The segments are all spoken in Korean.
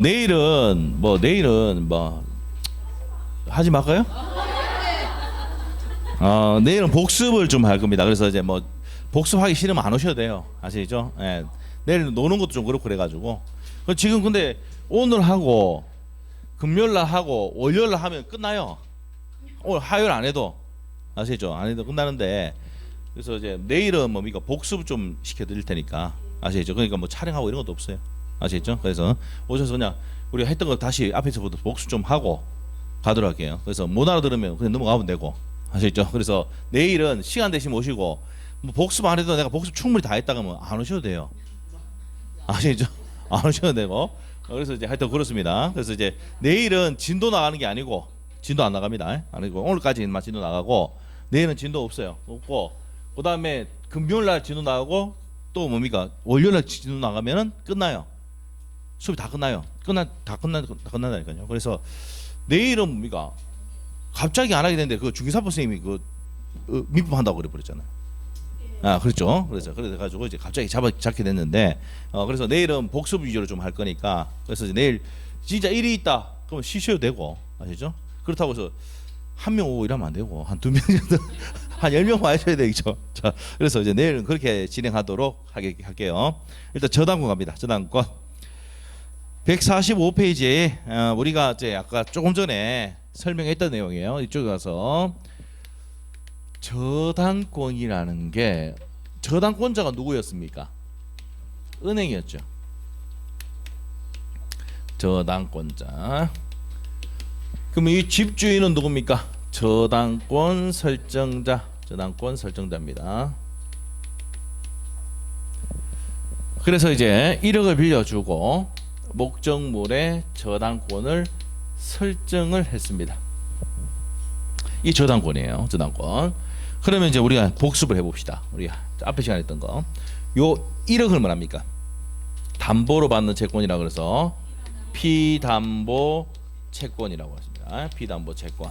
내일은 하지 말까요? 내일은 복습을 좀 할 겁니다. 그래서 이제 뭐 복습하기 싫으면 안 오셔도 돼요. 아시죠? 예. 내일 노는 것도 좀 그렇고 그래가지고 지금 근데 오늘 하고 금요일 날 하고 월요일 날 하면 끝나요. 오늘 화요일 안 해도 아시죠? 안 해도 끝나는데 그래서 이제 내일은 뭡니까 복습 좀 시켜드릴 테니까 아시죠? 그러니까 뭐 촬영하고 이런 것도 없어요. 아시죠? 그래서 오셔서 그냥 우리가 했던 거 다시 앞에서부터 복습 좀 하고 가도록 할게요. 그래서 못 알아들으면 그냥 넘어가면 되고 아시죠? 그래서 내일은 시간 되시면 오시고 뭐 복습 안 해도 내가 복습 충분히 다 했다 그러면 안 오셔도 돼요. 아시죠? 안 오셔도 되고 그래서 이제 하여튼 그렇습니다. 그래서 이제 내일은 진도 나가는 게 아니고 진도 안 나갑니다. 아니고 오늘까지만 진도 나가고 내일은 진도 없어요. 없고 그 다음에 금요일 날 진도 나가고 또 뭡니까 월요일 날 진도 나가면은 끝나요. 수업이 다 끝나요. 다 끝난다니까요. 그래서 내일은 뭡니까 갑자기 안 하게 됐는데 그 중기사법 선생님이 그 민법한다고 그래 버렸잖아요. 아 그렇죠. 그래서 가지고 이제 갑자기 잡게 됐는데 그래서 내일은 복습 위주로 좀 할 거니까 그래서 이제 내일 진짜 일이 있다 그러면 쉬셔도 되고 아시죠? 그렇다고 해서 한 명 오고 이러면 안 되고 한 2명 정도 한 10명 와셔야 되겠죠. 자 그래서 이제 내일은 그렇게 진행하도록 할게요. 일단 저당권 갑니다. 저당권 145페이지에 우리가 이제 아까 조금 전에 설명했던 내용이에요. 이쪽에 가서 저당권이라는 게 저당권자가 누구였습니까? 은행이었죠. 저당권자. 그러면 이 집주인은 누굽니까? 저당권 설정자. 저당권 설정자입니다. 그래서 이제 1억을 빌려주고 목적물의 저당권을 설정을 했습니다. 이 저당권이에요. 저당권. 그러면 이제 우리가 복습을 해봅시다. 우리가 앞에 시간에 했던 거. 요 1억을 뭐랍니까? 담보로 받는 채권이라 그래서 피담보 채권이라고 하십니다. 피담보 채권.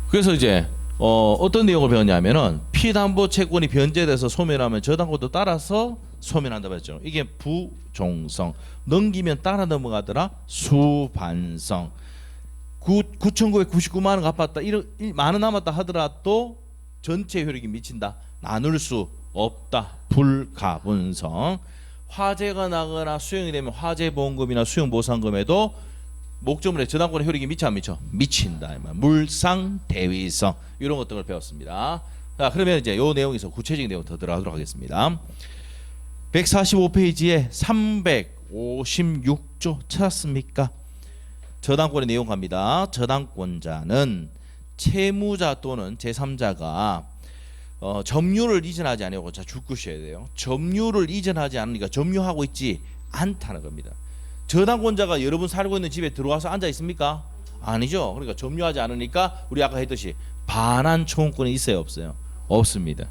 그래서 이제 어떤 내용을 배웠냐면은 피담보 채권이 변제돼서 소멸하면 저당권도 따라서 소멸한다고 했죠. 이게 부종성. 넘기면 따라 넘어가더라. 수반성. 9,999만 원 갚았다. 1만 원 남았다 하더라도 전체 효력이 미친다. 나눌 수 없다. 불가분성. 화재가 나거나 수용이 되면 화재보험금이나 수용보상금에도 목적물의 저당권의 효력이 미쳐 안 미쳐? 미친다. 물상대위성 이런 것들을 배웠습니다. 자 그러면 이제 요 내용에서 구체적인 내용 더 들어가도록 하겠습니다. 145페이지에 356조 찾았습니까? 저당권의 내용 갑니다. 저당권자는 채무자 또는 제3자가 점유를 이전하지 않으려고 자 줄구셔야 돼요. 점유를 이전하지 않으니까 점유하고 있지 않다는 겁니다. 저당권자가 여러분 살고 있는 집에 들어와서 앉아 있습니까? 아니죠. 그러니까 점유하지 않으니까 우리 아까 했듯이 반환 청구권이 있어요, 없어요? 없습니다.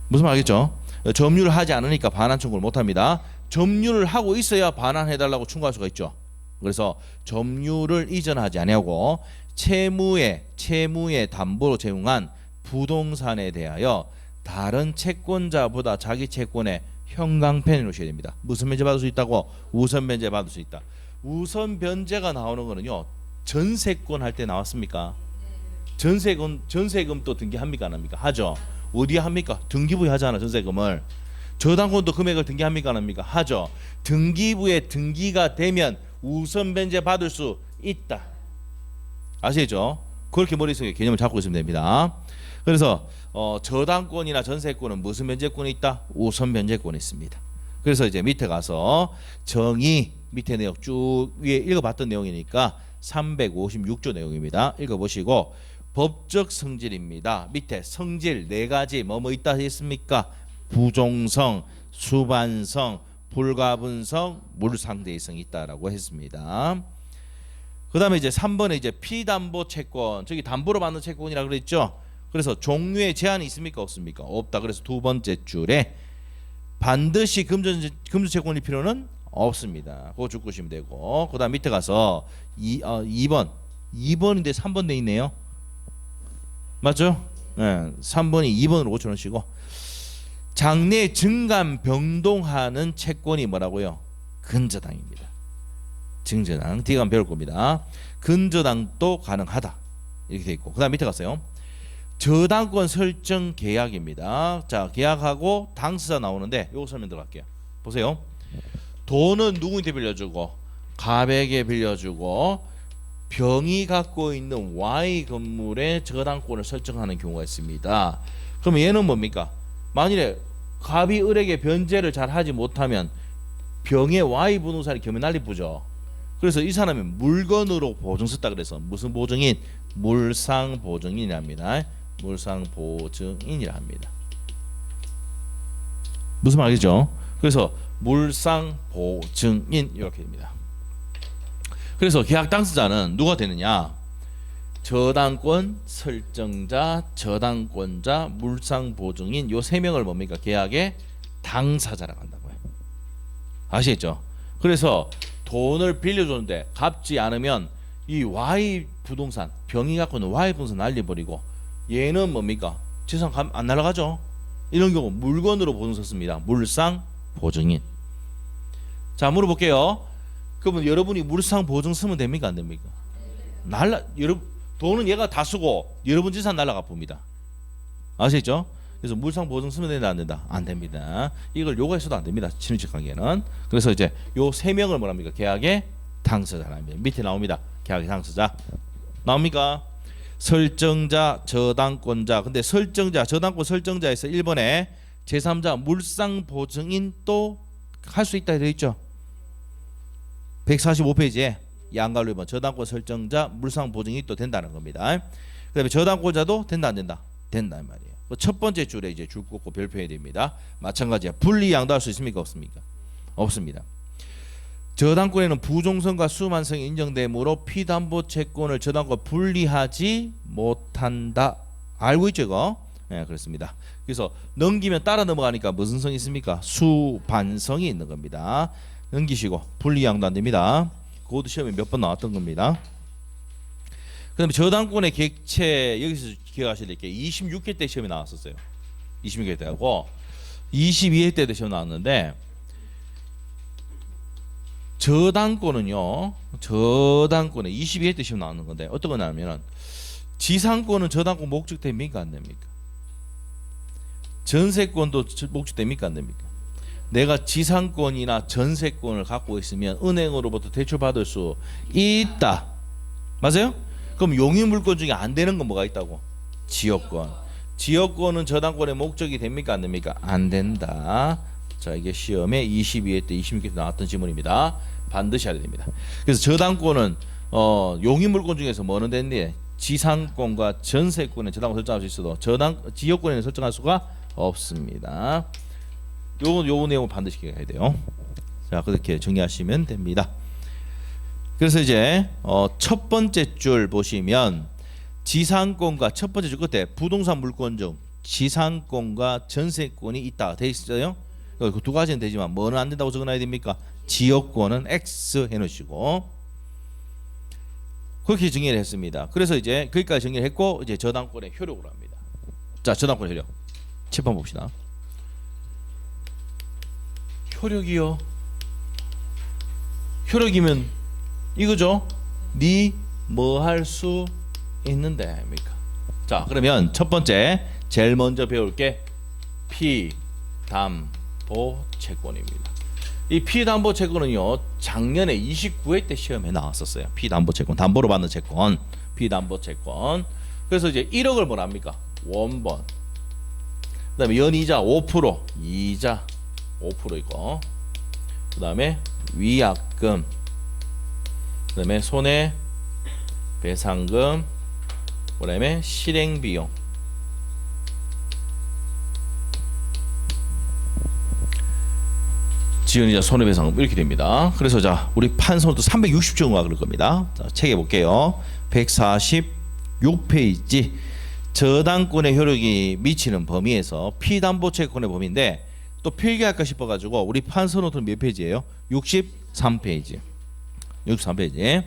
무슨 말 알겠죠? 점유를 하지 않으니까 반환 청구를 못 합니다. 점유를 하고 있어야 반환해 달라고 청구할 수가 있죠. 그래서 점유를 이전하지 아니하고 채무의 담보로 제공한 부동산에 대하여 다른 채권자보다 자기 채권에 형광펜을 놓으셔야 됩니다. 무슨 변제 받을 수 있다고? 우선 변제 받을 수 있다. 우선 변제가 나오는 거는요. 전세권 할 때 나왔습니까? 전세금 또 등기합니까 안 합니까? 하죠. 어디에 합니까? 등기부에 하잖아. 전세금을. 저당권도 금액을 등기합니까 안 합니까? 하죠. 등기부에 등기가 되면 우선 변제 받을 수 있다. 아시죠? 그렇게 머릿속에 개념을 잡고 있으면 됩니다. 그래서 저당권이나 전세권은 무슨 변제권이 있다? 우선 변제권이 있습니다. 그래서 이제 밑에 가서 정의 밑에 내용 쭉 위에 읽어봤던 내용이니까 356조 내용입니다. 읽어보시고 법적 성질입니다. 밑에 성질 4가지 뭐뭐 있다 했습니까? 부종성, 수반성, 불가분성, 물상대성이 있다라고 했습니다. 그 다음에 이제 3번에 이제 피담보 채권, 저기 담보로 받는 채권이라 그랬죠. 그래서 종류에 제한이 있습니까 없습니까? 없다. 그래서 두 번째 줄에 반드시 금전채권일 필요는 없습니다. 그거 줄 것이면 되고 그 다음 밑에 가서 2번인데 3번 돼 있네요. 맞죠? 네, 3번이 2번으로 고쳐놓으시고 장래 증감 병동하는 채권이 뭐라고요? 근저당입니다. 증저당 뒤에 가면 배울 겁니다. 근저당도 가능하다 이렇게 돼 있고, 그다음 밑에 갔어요. 저당권 설정 계약입니다. 자, 계약하고 당사자 나오는데 요거 설명 들어갈게요. 보세요. 돈은 누구한테 빌려주고, 갑에게 빌려주고, 병이 갖고 있는 Y 건물의 저당권을 설정하는 경우가 있습니다. 그럼 얘는 뭡니까? 만일에 갑이 을에게 변제를 잘 하지 못하면 병의 Y 부동산이 겸해 난리부죠. 그래서 이 사람이 물건으로 보증 썼다 그래서 무슨 보증인? 물상보증인이랍니다. 물상보증인이라 합니다. 무슨 말이죠? 그래서 물상보증인 이렇게 됩니다. 그래서 계약 당사자는 누가 되느냐? 저당권 설정자, 저당권자, 물상보증인 요 세 명을 뭡니까? 계약의 당사자라고 한다고요. 아시겠죠? 그래서 돈을 빌려줬는데 갚지 않으면 이 Y 부동산, 병이 갖고 있는 Y 부동산 날려버리고 얘는 뭡니까? 재산 안 날아가죠? 이런 경우 물건으로 보증 썼습니다. 물상보증인. 자, 물어볼게요. 그러면 여러분이 물상보증 쓰면 됩니까? 안 됩니까? 돈은 얘가 다 쓰고 여러분 재산 날아가 봅니다. 아시겠죠? 그래서 물상보증 쓰면 된다 안 된다? 안 됩니다. 이걸 요구해서도 안 됩니다. 친인척 관계는. 그래서 이제 요 세 명을 뭐랍니까? 계약의 당사자랍니다. 밑에 나옵니다. 계약의 당사자 나옵니까? 설정자, 저당권자. 근데 설정자, 저당권 설정자에서 1번에 제3자 물상보증인 또 할 수 있다 되어 있죠. 145페이지에 양갈로 1번 저당권 설정자 물상보증이 또 된다는 겁니다. 그다음에 저당권자도 된다 안 된다? 된다 이 말이에요. 첫 번째 줄에 이제 줄 긋고 별표해야 됩니다. 마찬가지야. 분리 양도할 수 있습니까? 없습니까? 없습니다. 저당권에는 부종성과 수만성이 인정되므로 피담보 채권을 저당권 분리하지 못한다. 알고 있죠 이거? 네, 그렇습니다. 그래서 넘기면 따라 넘어가니까 무슨 성이 있습니까? 수반성이 있는 겁니다. 넘기시고 분리 양도 안 됩니다. 그것도 시험에 몇 번 나왔던 겁니다. 그다음에 저당권의 객체 여기서 기억하셔야 될 게 26회 때 시험에 나왔었어요. 26회 때하고 22회 때도 시험 나왔는데 저당권은요. 저당권에 22회 때 시험 나왔는 건데 어떤 거냐면은 지상권은 저당권 목적 됩니까 안 됩니까? 전세권도 목적 됩니까 안 됩니까? 내가 지상권이나 전세권을 갖고 있으면 은행으로부터 대출받을 수 있다. 맞아요? 그럼 용의물권 중에 안 되는 건 뭐가 있다고? 지역권. 지역권은 저당권의 목적이 됩니까 안 됩니까? 안 된다. 자, 이게 시험에 22회 때 26회 때 나왔던 지문입니다. 반드시 해야 됩니다. 그래서 저당권은 용의물권 중에서 뭐는 되는데 지상권과 전세권에 저당권 설정할 수 있어도 지역권에는 설정할 수가 없습니다. 요 내용을 반드시 기억해야 돼요. 자, 그렇게 정리하시면 됩니다. 그래서 이제 첫 번째 줄 보시면 지상권과 첫 번째 줄 끝에 부동산 물권 중 지상권과 전세권이 있다 돼 있어요. 그 두 가지는 되지만 뭐는 안 된다고 적어놔야 됩니까? 지역권은 X 해놓으시고 그렇게 정리를 했습니다. 그래서 이제 거기까지 정리를 했고 이제 저당권의 효력으로 합니다. 자, 저당권의 효력 칠판 봅시다. 효력이요. 효력이면 이거죠. 니 뭐 할 수 있는데 아닙니까? 자, 그러면 첫 번째 제일 먼저 배울 게 피담보 채권입니다. 이 피담보 채권은요 작년에 29회 때 시험에 나왔었어요. 피담보 채권, 담보로 받는 채권, 피담보 채권. 그래서 이제 1억을 뭐랍니까? 원본. 그다음에 연이자 5%, 이자 5%이고, 그다음에 위약금, 그다음에 손해배상금, 그다음에 실행비용. 지연이자 손해배상금 이렇게 됩니다. 그래서 자, 우리 판서도 360조가 그럴 겁니다. 자, 책에 볼게요. 146페이지 저당권의 효력이 미치는 범위에서 피담보채권의 범위인데 또 필기할까 싶어가지고 우리 판서노트는 몇 페이지예요? 63페이지. 63페이지.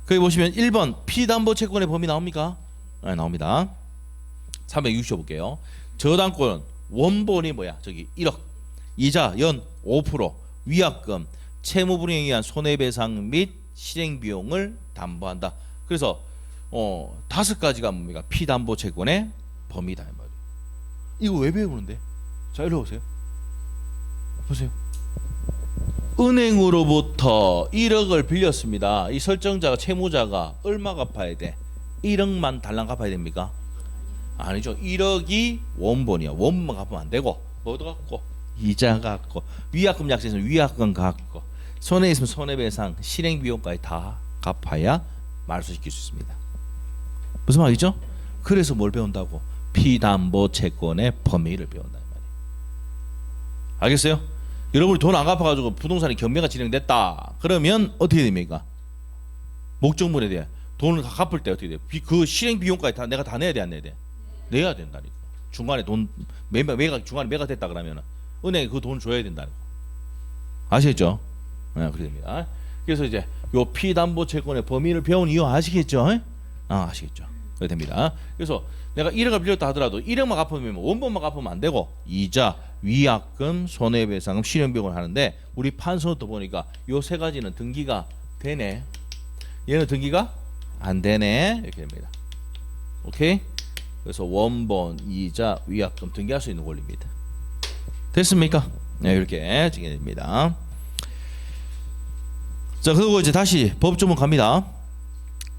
거기 보시면 1번 피담보채권의 범위 나옵니까? 네, 나옵니다. 360조 볼게요. 저당권 원본이 뭐야? 저기 1억. 이자 연 5%, 위약금, 채무 불이행에 의한 손해배상 및 실행 비용을 담보한다. 그래서 5가지가 뭡니까? 피담보 채권의 범위다 이 말이에요. 이거 왜 배우는데? 자, 이리 오세요. 보세요. 은행으로부터 1억을 빌렸습니다. 이 설정자가 채무자가 얼마 갚아야 돼? 1억만 달랑 갚아야 됩니까? 아니죠. 1억이 원본이야. 원본만 갚으면 안 되고 뭐도 갚고 이자 갚고 위약금 약세에서 위약금 갚고 손해 있으면 손해배상 실행 비용까지 다 갚아야 말소시킬 수 있습니다. 무슨 말이죠? 그래서 뭘 배운다고? 피담보 채권의 범위를 배운다 이 말이에요. 알겠어요? 여러분이 돈 안 갚아가지고 부동산이 경매가 진행됐다. 그러면 어떻게 됩니까? 목적물에 대해 돈을 다 갚을 때 어떻게 돼? 그 실행 비용까지 다 내가 다 내야 돼 안 내야 돼? 내야 된다니까. 중간에 돈 매가 중간에 매가 됐다 그러면 은행에 그 돈 줘야 된다는 거. 아시겠죠? 네, 그렇게 됩니다. 그래서 이제 요 피담보 채권의 범위를 배운 이유 아시겠죠? 아시겠죠? 그렇게 됩니다. 그래서 내가 1억을 빌렸다 하더라도 1억만 갚으면 원본만 갚으면 안 되고 이자, 위약금, 손해배상금, 실행비용을 하는데 우리 판서부터 보니까 요 세 가지는 등기가 되네. 얘는 등기가 안 되네. 이렇게 됩니다. 오케이? 그래서 원본, 이자, 위약금 등기할 수 있는 권리입니다. 됐습니까? 네, 이렇게 정해집니다. 자, 그리고 이제 다시 법조문 갑니다.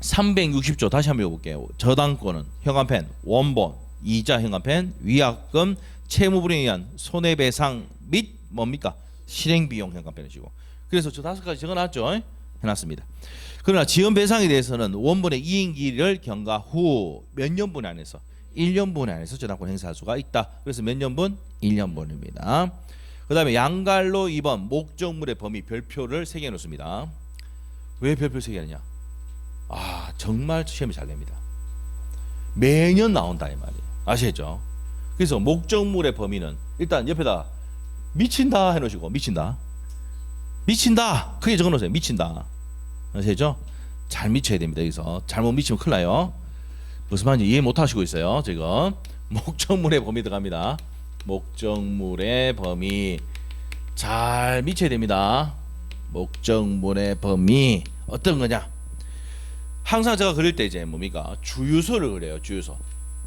360조 다시 한번 읽어볼게요. 저당권은 현관펜, 원본, 이자 현관펜, 위약금, 채무불이행에 의한 손해배상 및 뭡니까? 실행비용 현관펜이시고. 그래서 저 5가지 적어놨죠? 해놨습니다. 그러나 지연배상에 대해서는 원본의 이행기를 경과 후 몇 년분 안에서 1년분 안에서 저당권 행사할 수가 있다. 그래서 몇 년분? 1년분입니다. 그 다음에 양갈로 2번 목적물의 범위 별표를 3개 놓습니다. 왜 별표 3개 하느냐? 정말 시험이 잘 됩니다. 매년 나온다 이 말이에요. 아시겠죠? 그래서 목적물의 범위는 일단 옆에다 미친다 해놓으시고 미친다 크게 적어놓으세요. 미친다. 아시겠죠? 잘 미쳐야 됩니다. 여기서 잘못 미치면 큰일 나요. 무슨 말인지 이해 못하시고 있어요. 지금 목적물의 범위 들어갑니다. 목적물의 범위 잘 미쳐야 됩니다. 목적물의 범위 어떤 거냐? 항상 제가 그릴 때 이제 뭡니까? 주유소를 그려요.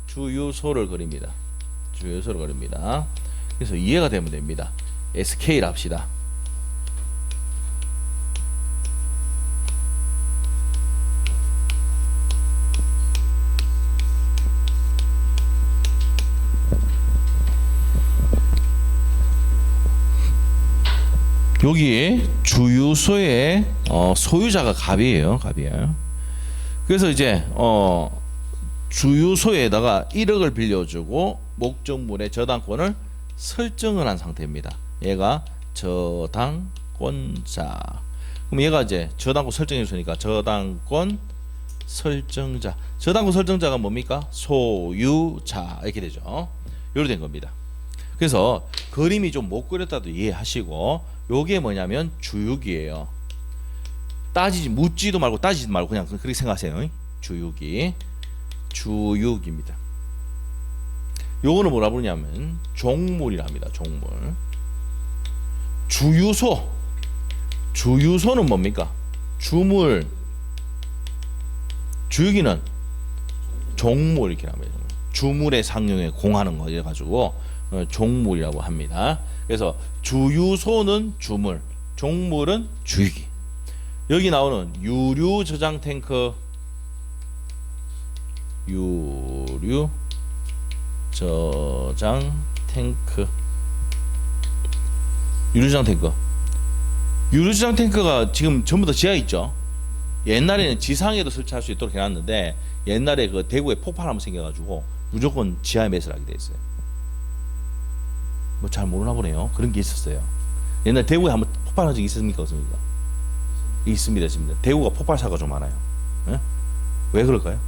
주유소를 그립니다. 주유소를 그립니다. 그래서 이해가 되면 됩니다. SK를 합시다. 여기 주유소의 소유자가 갑이에요. 그래서 이제 주유소에다가 1억을 빌려주고 목적물의 저당권을 설정을 한 상태입니다. 얘가 저당권자. 그럼 얘가 이제 저당권 설정해 주니까 저당권 설정자. 저당권 설정자가 뭡니까? 소유자 이렇게 되죠. 이렇게 된 겁니다. 그래서 그림이 좀 못 그렸다도 이해하시고 요게 뭐냐면 주유기예요. 묻지도 말고 따지지도 말고 그냥 그렇게 생각하세요. 주유기입니다. 요거는 뭐라 부르냐면 종물이랍니다. 종물. 주유소는 뭡니까? 주물. 주유기는 종물 이렇게 합니다. 주물의 상용에 공하는 거 이래가지고 종물이라고 합니다. 그래서 주유소는 주물, 종물은 주유기. 여기 나오는 유류 저장 탱크, 유류 저장 탱크, 유류 저장 탱크가 지금 전부 다 지하에 있죠. 옛날에는 지상에도 설치할 수 있도록 해놨는데 옛날에 그 대구에 폭발 한번 생겨가지고 무조건 지하에 매설하게 돼 있어요. 뭐 잘 모르나 보네요. 그런 게 있었어요. 옛날 대구에 한번 폭발한 적이 있습니까? 없습니까? 있습니다. 대구가 폭발 사고가 좀 많아요. 예? 왜 그럴까요?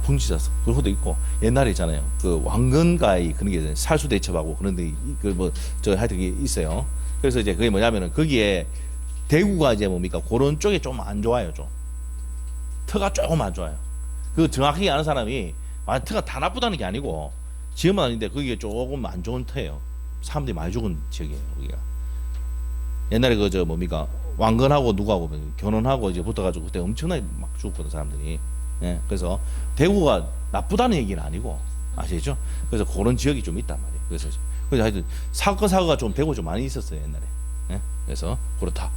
풍지자서 그런 것도 있고 옛날에 있잖아요. 그 왕건가에 그런 게 살수 대첩하고 그런 데 그 뭐 저 하여튼 게 있어요. 그래서 이제 그게 뭐냐면은 거기에 대구가 이제 뭡니까? 그런 쪽에 좀 안 좋아요. 좀 터가 조금 안 좋아요. 그 정확하게 아는 사람이 터가 다 나쁘다는 게 아니고 지역은 아닌데 그게 조금 안 좋은 터예요. 사람들이 많이 죽은 지역이에요. 거기가. 옛날에 그 저 뭡니까 왕건하고 누구하고 결혼하고 이제 붙어가지고 그때 엄청나게 막 죽었거든 사람들이. 예, 그래서 대구가 나쁘다는 얘기는 아니고 아시죠? 그래서 그런 지역이 좀 있단 말이에요. 그래서 하여튼 사고가 좀 대구 좀 많이 있었어요 옛날에. 예, 그래서 그렇다.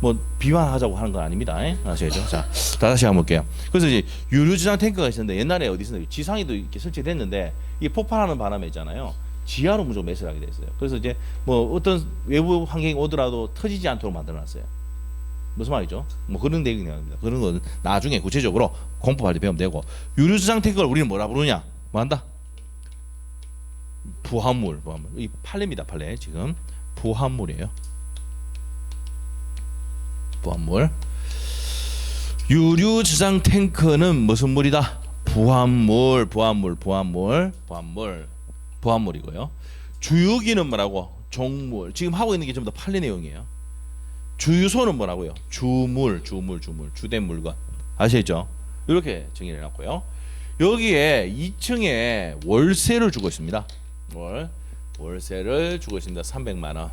뭐 비판하자고 하는 건 아닙니다. 예? 아시죠? 자, 다시 한번 볼게요. 그래서 이제 유류지상 탱크가 있었는데 옛날에 어디 있었는데 지상에도 이렇게 설치됐는데 이게 폭발하는 바람에 있잖아요. 지하로 무조건 매설하게 됐어요. 그래서 이제 뭐 어떤 외부 환경이 오더라도 터지지 않도록 만들어놨어요. 무슨 말이죠? 뭐 그런 내용입니다. 그런 건 나중에 구체적으로 공법할 때 배우면 되고 유류지상 탱크를 우리는 뭐라 부르냐? 뭐 한다? 부합물. 이 판례입니다. 판례 지금 부합물이에요. 부합물. 유류지상 탱크는 무슨 물이다? 부합물이고요. 주유기는 뭐라고? 종물. 지금 하고 있는 게 전부 다 판례 내용이에요. 주유소는 뭐라고요? 주된 물건. 아시죠? 이렇게 정의를 해놨고요. 여기에 2층에 월세를 주고 있습니다. 월세를 주고 있습니다. 300만 원.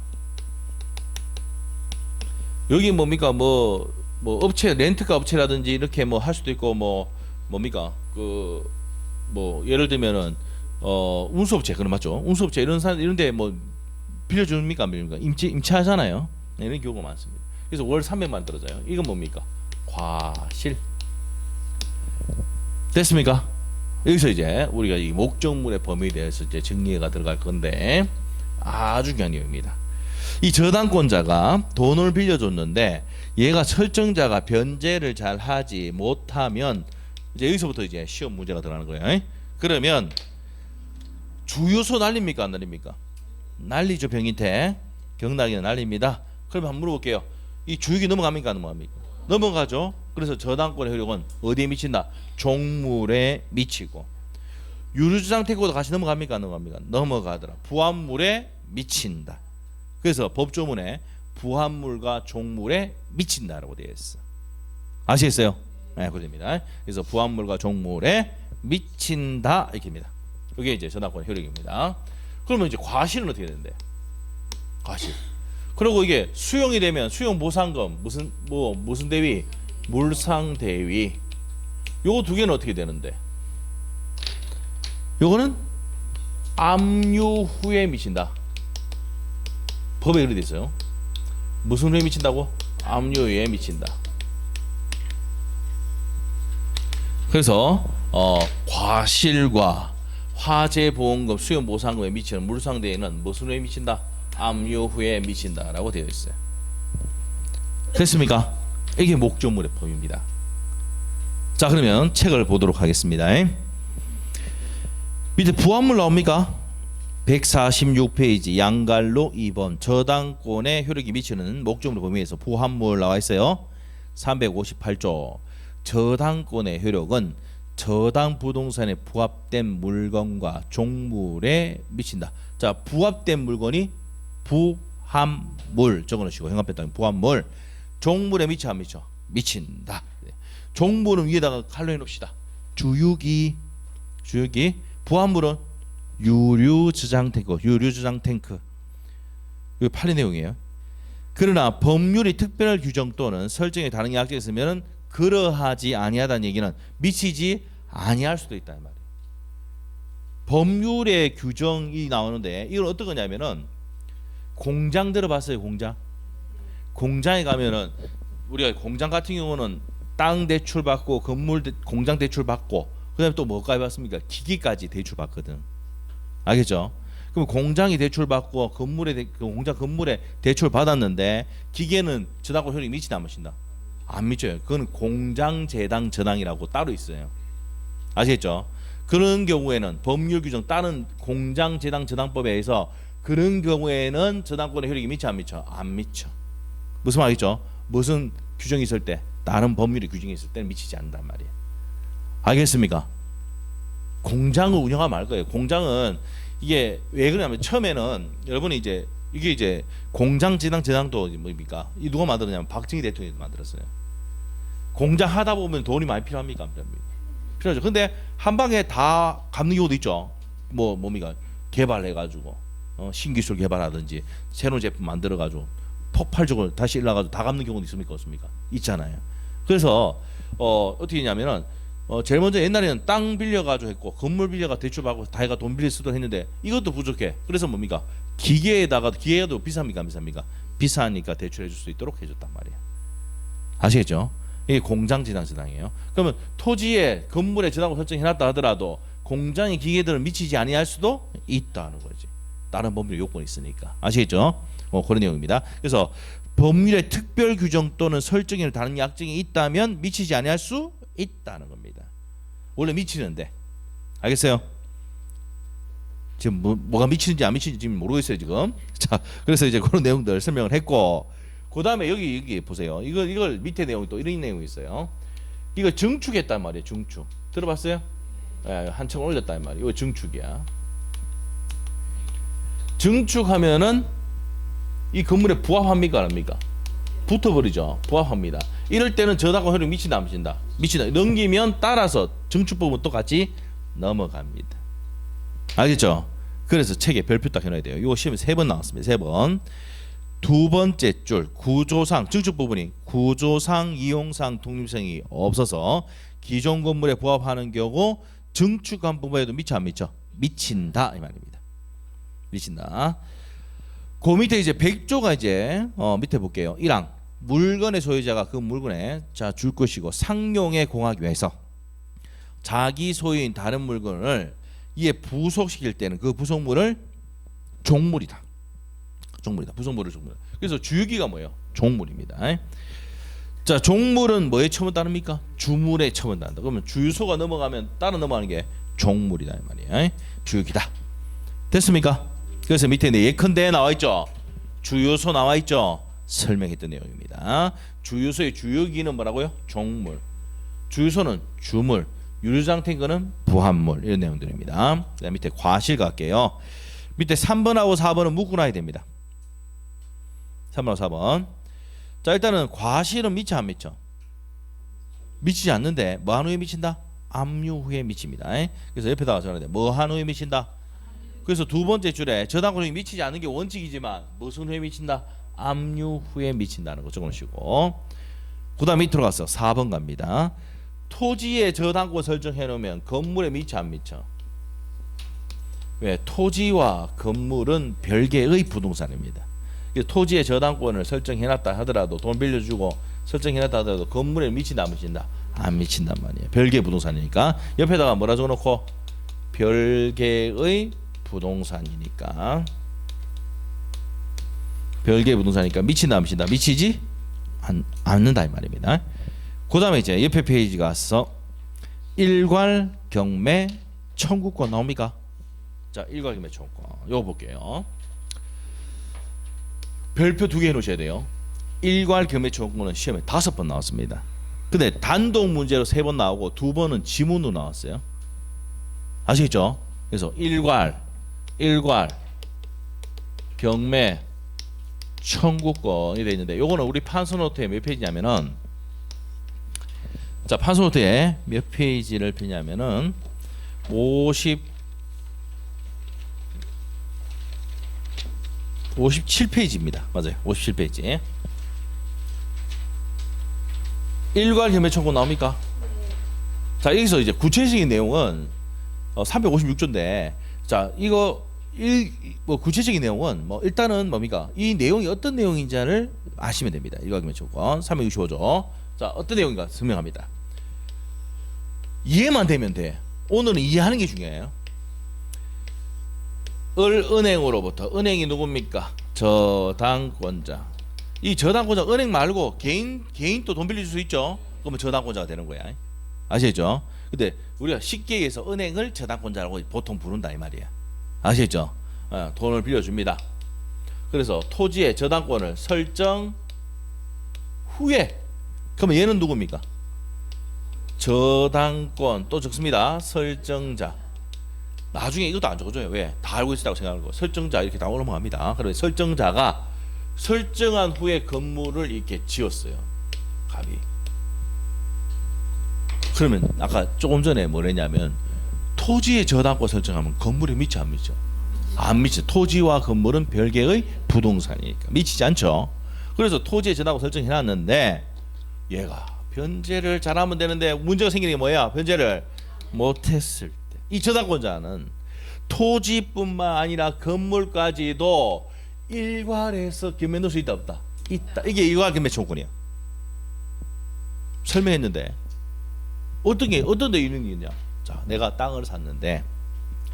여기 뭡니까 뭐 업체 렌트카 업체라든지 이렇게 뭐 할 수도 있고 뭐 뭡니까 그 뭐 예를 들면은 운수업체 그런 맞죠? 운수업체 이런데 뭐 빌려줍니까 안 빌립니까? 임차하잖아요. 이런 경우가 많습니다. 그래서 월 300만 들어져요. 이건 뭡니까? 과실. 됐습니까? 여기서 이제 우리가 이 목적물의 범위에 대해서 이제 정리가 들어갈 건데 아주 중요한 내용입니다. 이 저당권자가 돈을 빌려줬는데 얘가 설정자가 변제를 잘 하지 못하면 이제 여기서부터 이제 시험 문제가 들어가는 거예요. 그러면 주유소 날립니까 안 날립니까? 날리죠. 병인태 경락이는 날립니다. 그럼 한번 물어볼게요. 이 주유기 넘어갑니까 안 넘어갑니까? 넘어가죠. 그래서 저당권의 효력은 어디에 미친다? 종물에 미치고 유류주장 탱크도 같이 넘어갑니까 안 넘어갑니까? 넘어가더라. 부합물에 미친다. 그래서 법조문에 부합물과 종물에 미친다라고 되어 있어. 아시겠어요? 네, 그렇습니다. 그래서 부합물과 종물에 미친다 이렇게입니다. 이게 이제 저당권의 효력입니다. 그러면 이제 과실은 어떻게 되는데? 과실. 그리고 이게 수용이 되면 수용 보상금 무슨 대위? 물상 대위. 요거 두 개는 어떻게 되는데? 요거는 압류 후에 미친다. 법에 그렇게 돼 있어요. 무슨 후에 미친다고? 압류 후에 미친다. 그래서 과실과 화재보험금, 수용보상금에 미치는 물상대위는 무슨 후에 미친다? 압류 후에 미친다라고 되어 있어요. 됐습니까? 이게 목적물의 범위입니다. 자, 그러면 책을 보도록 하겠습니다. 밑에 부합물 나옵니까? 146페이지 양갈로 2번 저당권의 효력이 미치는 목적물 범위에서 부합물 나와 있어요. 358조 저당권의 효력은 저당 부동산에 부합된 물건과 종물에 미친다. 자, 부합된 물건이 부합물 적어놓으시고 형광펜 부합물. 종물에 미쳐 안 미쳐? 미친다. 종물은 위에다가 칼로 해놓읍시다. 주유기. 부합물은 유류저장 탱크. 이거 판례 내용이에요. 그러나 법률이 특별 규정 또는 설정에 다른 약정이 있으면 그러하지 아니하다는 얘기는 미치지 아니할 수도 있다는 말이에요. 법률의 규정이 나오는데 이건 어떤 거냐면은 공장 들어봤어요. 공장에 가면은 우리가 공장 같은 경우는 땅 대출 받고 건물 공장 대출 받고 그다음에 또 뭐까지 받습니까? 기기까지 대출 받거든. 알겠죠? 그럼 공장이 대출 받고 공장 건물에 대출 받았는데 기계는 저당권 효력이 미치나 안 미친다? 안 미쳐요. 그건 공장 재당 저당이라고 따로 있어요. 아시겠죠? 그런 경우에는 법률 규정 다른 공장 재당 저당법에 의해서 그런 경우에는 저당권의 효력이 미쳐 안 미쳐? 안 미쳐. 무슨 말이죠? 무슨 규정이 있을 때 다른 법률의 규정이 있을 때는 미치지 않는단 말이에요. 알겠습니까? 공장을 운영하면 알 거예요. 공장은 이게 왜 그러냐면 처음에는 여러분이 이게 이제 공장 재당도 뭡니까? 이 누가 만들었냐면 박정희 대통령이 만들었어요. 공장 하다 보면 돈이 많이 필요합니까? 안 필요합니까? 필요하죠. 근데 한 방에 다 갚는 경우도 있죠. 뭡니까 개발해가지고 신기술 개발하든지 새로운 제품 만들어가지고 폭발적으로 다시 일어나가지고 다 갚는 경우도 있습니까 없습니까? 있잖아요. 그래서 어떻게 했냐면은 제일 먼저 옛날에는 땅 빌려가지고 했고 건물 빌려가 대출받고 다 해가 돈 빌려 쓰도록 했는데 이것도 부족해. 그래서 뭡니까 기계가 더 비쌉니까 안 비쌉니까? 비싸니까 대출해 줄 수 있도록 해줬단 말이에요. 아시겠죠? 이게 공장 지당 저당이에요. 그러면 토지에 건물에 저당을 설정해놨다 하더라도 공장의 기계들은 미치지 아니할 수도 있다는 거지. 다른 법률 요건이 있으니까. 아시겠죠? 그런 내용입니다. 그래서 법률의 특별 규정 또는 설정에 다른 약정이 있다면 미치지 아니할 수 있다는 겁니다. 원래 미치는데. 알겠어요? 지금 뭐가 미치는지 안 미치는지 지금 모르겠어요 지금. 자, 그래서 이제 그런 내용들 설명을 했고, 그 다음에 여기 보세요. 이걸 밑에 내용이 또 이런 내용이 있어요. 이거 증축했단 말이에요. 증축 들어봤어요? 예, 한층 올렸단 말이에요. 이거 증축이야. 증축하면은 이 건물에 부합합니까 안 합니까? 붙어버리죠. 부합합니다. 이럴 때는 저당권 효력 미친다 안 미친다? 미친다. 넘기면 따라서 증축법은 똑같이 넘어갑니다. 알겠죠? 그래서 책에 별표 딱 해놔야 돼요. 이거 시험에 3번 나왔습니다. 3번. 두 번째 줄 구조상 증축 부분이 구조상 이용상 독립성이 없어서 기존 건물에 부합하는 경우 증축한 부분에도 미쳐 안 미쳐? 미친다 이 말입니다. 미친다. 그 밑에 이제 100조가 이제 밑에 볼게요. 1항 물건의 소유자가 그 물건에 줄 것이고 상용에 공하기 위해서 자기 소유인 다른 물건을 이에 부속시킬 때는 그 부속물을 종물이다. 부속물을 종물. 그래서 주유기가 뭐예요? 종물입니다. 자, 종물은 뭐에 처분따릅니까? 주물에 처분한다. 그러면 주유소가 넘어가면 따라 넘어가는 게 종물이다 이 말이에요. 주유기다. 됐습니까? 그래서 밑에 예컨대 나와 있죠. 주유소 나와 있죠. 설명했던 내용입니다. 주유소의 주유기는 뭐라고요? 종물. 주유소는 주물. 유류장태인 거는 부합물. 이런 내용들입니다. 그다음 밑에 과실 갈게요. 밑에 3번하고 4번은 묶어놔야 됩니다. 3번하고 4번. 자, 일단은 과실은 미쳐 안 미쳐? 미치지 않는데 뭐 한 후에 미친다? 압류 후에 미칩니다. 그래서 옆에다가 적어야 돼. 뭐 한 후에 미친다? 그래서 두 번째 줄에 저당권이 미치지 않는 게 원칙이지만 무슨 후에 미친다? 압류 후에 미친다는 거 적어놓으시고, 그 다음 밑으로 가서 4번 갑니다. 토지에 저당권 설정해 놓으면 건물에 미쳐 안 미쳐? 왜? 토지와 건물은 별개의 부동산입니다. 토지에 저당권을 설정해놨다 하더라도 돈 빌려주고 설정해놨다 하더라도 건물에 미친다 안 미친다? 안 미친단 말이에요. 별개 부동산이니까. 옆에다가 뭐라 적어놓고 별개의 부동산이니까, 별개 부동산이니까 미친다 안 미친다? 미치지 않는다 이 말입니다. 그 다음에 이제 옆에 페이지 가서 일괄 경매 청구권 나옵니까? 자, 일괄 경매 청구권 요거 볼게요. 별표 2개 해놓으셔야 돼요. 일괄 경매 청구권은 시험에 5번 나왔습니다. 근데 단독 문제로 3번 나오고 2번은 지문으로 나왔어요. 아시겠죠? 그래서 일괄 경매 청구권이 되어 있는데, 요거는 우리 판서노트에 몇 페이지냐면은, 자, 판서노트에 몇 페이지를 펴냐면은 57페이지입니다. 맞아요. 57페이지. 일괄 경매 청구 나옵니까? 자, 여기서 이제 구체적인 내용은 356조인데, 자, 이거 뭐 구체적인 내용은 뭐 일단은 뭡니까? 이 내용이 어떤 내용인지를 아시면 됩니다. 일괄 경매 청구권 365조. 자, 어떤 내용인가 설명합니다. 이해만 되면 돼. 오늘은 이해하는 게 중요해요. 은행으로부터, 은행이 누굽니까? 저당권자. 이 저당권자 은행 말고 개인 또 돈 빌려줄 수 있죠. 그러면 저당권자가 되는 거야. 아시겠죠? 근데 우리가 쉽게 얘기해서 은행을 저당권자라고 보통 부른다 이 말이야. 아시겠죠? 돈을 빌려줍니다. 그래서 토지의 저당권을 설정 후에, 그러면 얘는 누굽니까? 저당권 또 적습니다. 설정자. 나중에 이것도 안 적어줘요. 왜? 다 알고 있다고 생각하고 설정자 이렇게 다 넘어갑니다. 그러면 설정자가 설정한 후에 건물을 이렇게 지었어요. 갑이. 그러면 아까 조금 전에 뭐랬냐면 토지의 저당권 설정하면 건물에 미치 안 미쳐? 안 미치. 토지와 건물은 별개의 부동산이니까 미치지 않죠. 그래서 토지의 저당권 설정해놨는데 얘가 변제를 잘하면 되는데 문제가 생기는 게 뭐야? 변제를 못했을 때 이 저당권자는 토지뿐만 아니라 건물까지도 일괄해서 겸해 넣을 수 있다 없다? 있다. 이게 일괄 겸해 청구권이야. 설명했는데 어떤 데 이런 게 있냐? 자, 내가 땅을 샀는데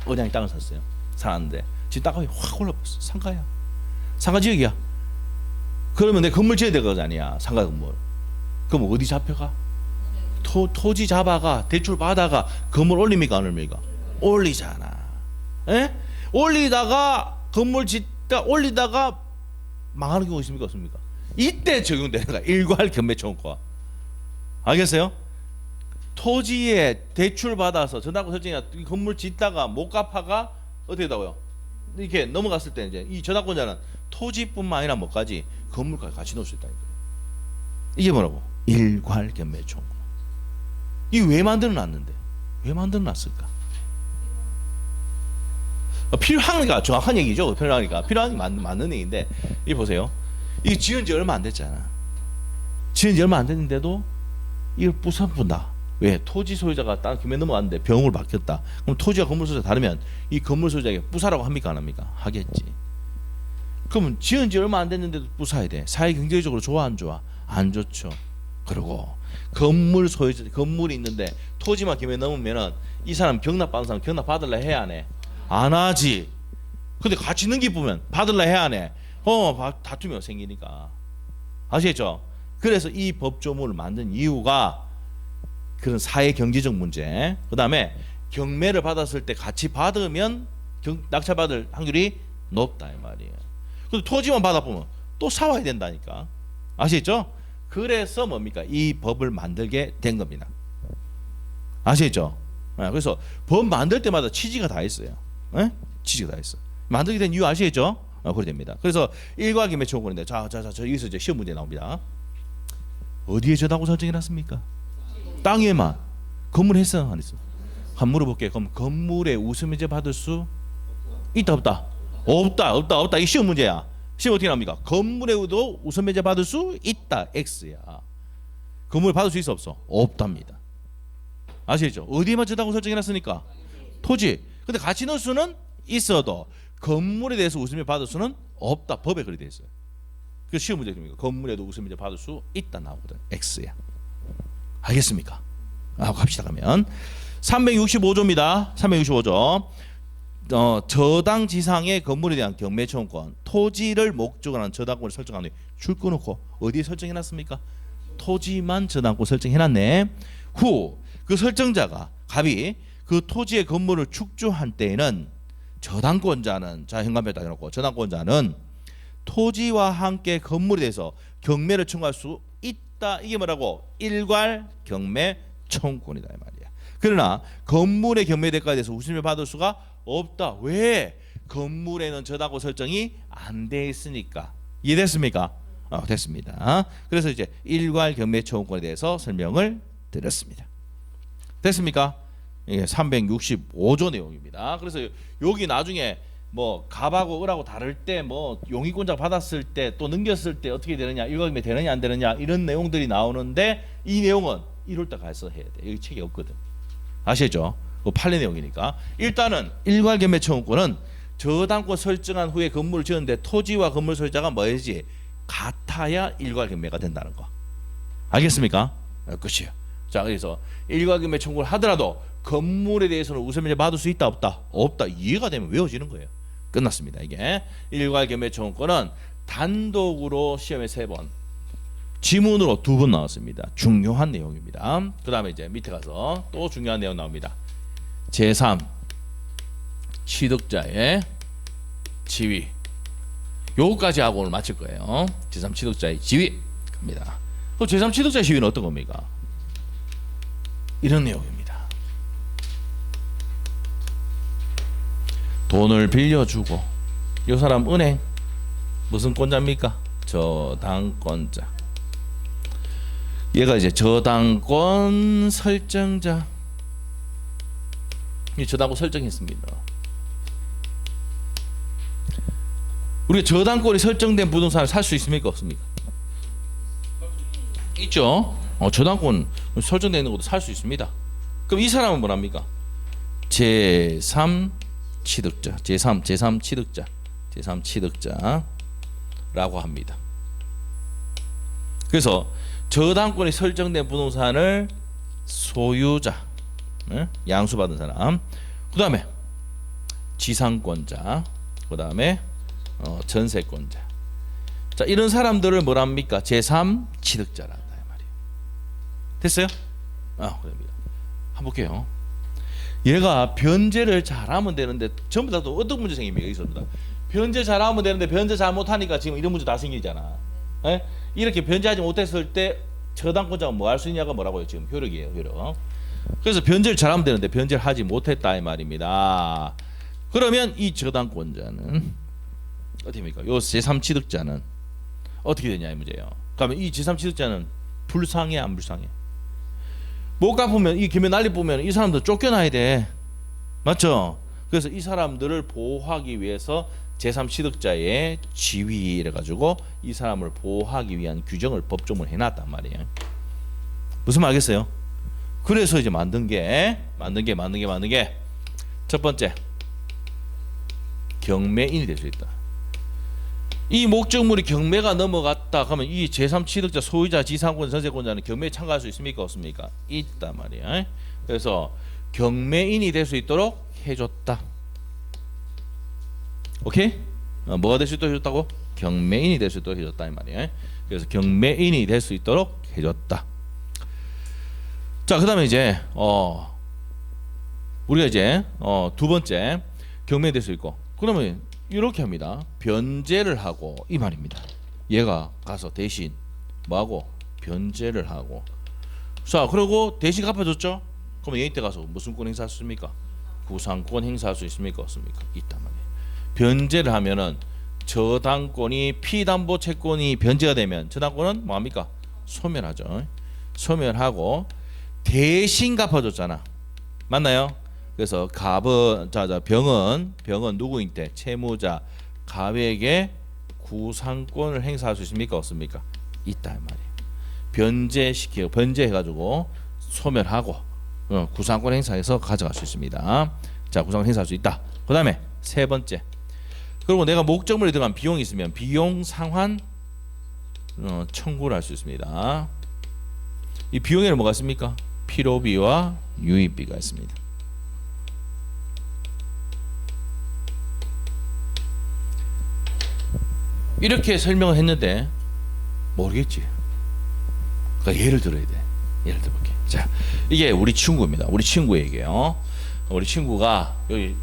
어장에 땅을 샀어요. 살았는데 집 땅값이 확 올라버렸어. 상가야. 상가 지역이야. 그러면 내 건물 지어야 될 거 아니야. 상가 건물. 그럼 어디 잡혀가? 토지 잡아가 대출 받아가 건물 올립니까 안 올립니까? 올리잖아. 에? 올리다가 건물 짓다 올리다가 망하는 경우 있습니까 없습니까? 이때 적용되는 거야. 일괄 겸해 청구권. 알겠어요? 토지에 대출 받아서 저당권 설정이나 건물 짓다가 못 갚아가 어떻게 되고요? 이렇게 넘어갔을 때 이제 이 저당권자는 토지뿐만 아니라 뭐까지 건물까지 같이 넣을 수 있다는 거예요. 이게 뭐라고? 일괄 겸해 청구. 이게 왜 만들어놨는데? 왜 만들어놨을까? 필요하니까 정확한 얘기죠. 필요하니까 맞는 얘기인데 이 보세요. 이게 지은 지 얼마 안 됐잖아. 지은 지 얼마 안 됐는데도 이걸 부숴본다. 왜? 토지 소유자가 땅 김에 넘어갔는데 병을 바뀌었다. 그럼 토지와 건물 소유자 다르면 이 건물 소유자에게 부사라고 합니까 안 합니까? 하겠지. 그러면 지은 지 얼마 안 됐는데도 부사야 돼. 사회 경제적으로 좋아 안 좋아? 안 좋죠. 그리고 건물 소유자 건물이 있는데 토지만 김에 넘으면은 이 사람 경납 받는 사람 경납 받을라 해야 안 해? 안 하지. 근데 같이 넘기면 받을라 해야 안 해? 다툼이 생기니까. 아시겠죠? 그래서 이 법조문을 만든 이유가 그런 사회 경제적 문제. 그다음에 경매를 받았을 때 같이 받으면 낙찰받을 확률이 높다 이 말이에요. 근데 토지만 받아보면 또 사와야 된다니까. 아시겠죠? 그래서 뭡니까? 이 법을 만들게 된 겁니다. 아시겠죠? 그래서 법 만들 때마다 취지가 다 있어요. 취지가 다 있어. 만들게 된 이유 아시겠죠? 그래 됩니다. 그래서 일괄겸해 청구권인데 자 여기서 이제 시험 문제 나옵니다. 어디에 저당권 설정해놨습니까? 땅에만. 건물 했어 안 했어? 한번 물어볼게요. 그럼 건물에 우수면제 받을 수 있다 없다? 없다. 이게 시험 문제야. 시험 어떻게 나옵니까? 건물에도 우선면제 받을 수 있다. X야. 건물 받을 수 있어 없어? 없답니다. 아시겠죠? 어디에만 저당권 설정해놨으니까? 토지. 근데 같이 넣을 수는 있어도 건물에 대해서 우선면제 받을 수는 없다. 법에 그렇게 돼 있어요. 그 시험 문제입니까? 건물에도 우선면제 받을 수 있다 나오거든. X야. 알겠습니까? 갑시다. 가면 365조입니다. 365조. 저당지상의 건물에 대한 경매청구권, 토지를 목적으로 하는 저당권을 설정하는 줄 끊어놓고 어디에 설정해놨습니까? 토지만 저당권 설정해놨네. 후 그 설정자가 갑이 그 토지의 건물을 축조한 때에는 저당권자는 자 현관표에 딱 해놓고 저당권자는 토지와 함께 건물에 대해서 경매를 청구할 수 있다. 이게 뭐라고? 일괄 경매 청구권이다 이 말이야. 그러나 건물의 경매 대가에 대해서 우선을 받을 수가 없다. 왜? 건물에는 저당권 설정이 안 돼 있으니까. 이해됐습니까? 됐습니다. 그래서 이제 일괄 경매 청구권에 대해서 설명을 드렸습니다. 됐습니까? 이게 365조 내용입니다. 그래서 여기 나중에 뭐 갑하고 을하고 다를 때 뭐 용의권자 받았을 때 또 넘겼을 때 어떻게 되느냐, 일괄경매 되느냐 안 되느냐 이런 내용들이 나오는데 이 내용은 1월달 가서 해야 돼. 여기 책이 없거든. 아시죠? 그 판례 내용이니까. 일단은 일괄경매 청구권은 저당권 설정한 후에 건물을 지었는데 토지와 건물 소유자가 뭐지? 같아야 일괄경매가 된다는 거. 알겠습니까? 끝이에요. 자, 그래서 일괄경매 청구를 하더라도 건물에 대해서는 우선면제 받을 수 있다 없다? 없다. 이해가 되면 외워지는 거예요. 끝났습니다. 이게 일괄경매 청구권은 단독으로 시험에 3번, 지문으로 2번 나왔습니다. 중요한 내용입니다. 그 다음에 이제 밑에 가서 또 중요한 내용 나옵니다. 제3 취득자의 지위. 요거까지 하고 오늘 마칠 거예요. 제3 취득자의 지위 갑니다. 그럼 제3 취득자의 지위는 어떤 겁니까? 이런 내용입니다. 돈을 빌려주고 이 사람 은행 무슨 권자입니까? 저당권자. 얘가 이제 저당권 설정자. 이 저당권 설정했습니다. 우리가 저당권이 설정된 부동산을 살 수 있습니까 없습니까? 있죠. 저당권 설정되어 있는 것도 살 수 있습니다. 그럼 이 사람은 뭐랍니까? 제3 취득자, 제3 취득자라고 합니다. 그래서 저당권이 설정된 부동산을 소유자, 양수받은 사람, 그 다음에 지상권자, 그 다음에 전세권자. 자, 이런 사람들을 뭐랍니까? 제3 취득자란다 이 말이에요. 됐어요? 그럽니다. 한번 볼게요. 얘가 변제를 잘하면 되는데 전부 다 또 어떤 문제 생깁니까? 여기서입니다. 변제 잘하면 되는데 변제 잘못하니까 지금 이런 문제 다 생기잖아. 에? 이렇게 변제하지 못했을 때 저당권자가 뭐 할 수 있냐가 뭐라고요? 지금 효력이에요, 효력. 그래서 변제를 잘하면 되는데 변제를 하지 못했다 이 말입니다. 그러면 이 저당권자는 어떻게 됩니까? 요 제3 취득자는 어떻게 되냐 이 문제예요. 그러면 이 제3 취득자는 불쌍해 안 불쌍해? 못 갚으면 이 김에 난리 보면 이 사람들 쫓겨나야 돼. 맞죠? 그래서 이 사람들을 보호하기 위해서 제3 취득자의 지위 이래 가지고 이 사람을 보호하기 위한 규정을 법조문을 해놨단 말이에요. 무슨 말 알겠어요? 그래서 이제 만든 게 첫 번째 경매인이 될 수 있다. 이 목적물이 경매가 넘어갔다 그러면 이 제3 취득자 소유자 지상권 전세권자는 경매에 참가할 수 있습니까 없습니까? 있단 말이야. 그래서 경매인이 될 수 있도록 해줬다. 오케이? 뭐가 될 수 있도록 해줬다고? 경매인이 될 수 있도록 해줬다 이 말이야. 그래서 경매인이 될 수 있도록 해줬다. 자, 그다음에 이제 우리가 이제 두 번째 경매에 될 수 있고 그러면 이렇게 합니다. 변제를 하고 이 말입니다. 얘가 가서 대신 뭐하고 변제를 하고 자 그리고 대신 갚아줬죠. 그러면 얘 이때 가서 무슨 권 행사할 수 있습니까? 구상권 행사할 수 있습니까 없습니까? 있단 말이에요. 변제를 하면은 저당권이 피담보 채권이 변제가 되면 저당권은 뭐합니까? 소멸하죠. 소멸하고 대신 갚아줬잖아. 맞나요? 그래서 갑은 병은 누구인데 채무자 갑에게 구상권을 행사할 수 있습니까 없습니까? 있다 말이에요. 변제해가지고 소멸하고 구상권 행사해서 가져갈 수 있습니다. 자, 구상권 행사할 수 있다. 그 다음에 세 번째. 그리고 내가 목적물에 들어간 비용이 있으면 비용 상환 청구를 할 수 있습니다. 이 비용에는 뭐가 있습니까? 필요비와 유입비가 있습니다. 이렇게 설명을 했는데 모르겠지. 그러니까 예를 들어야 돼. 예를 들어볼게. 자, 이게 우리 친구입니다. 우리 친구 얘기예요. 우리 친구가 여기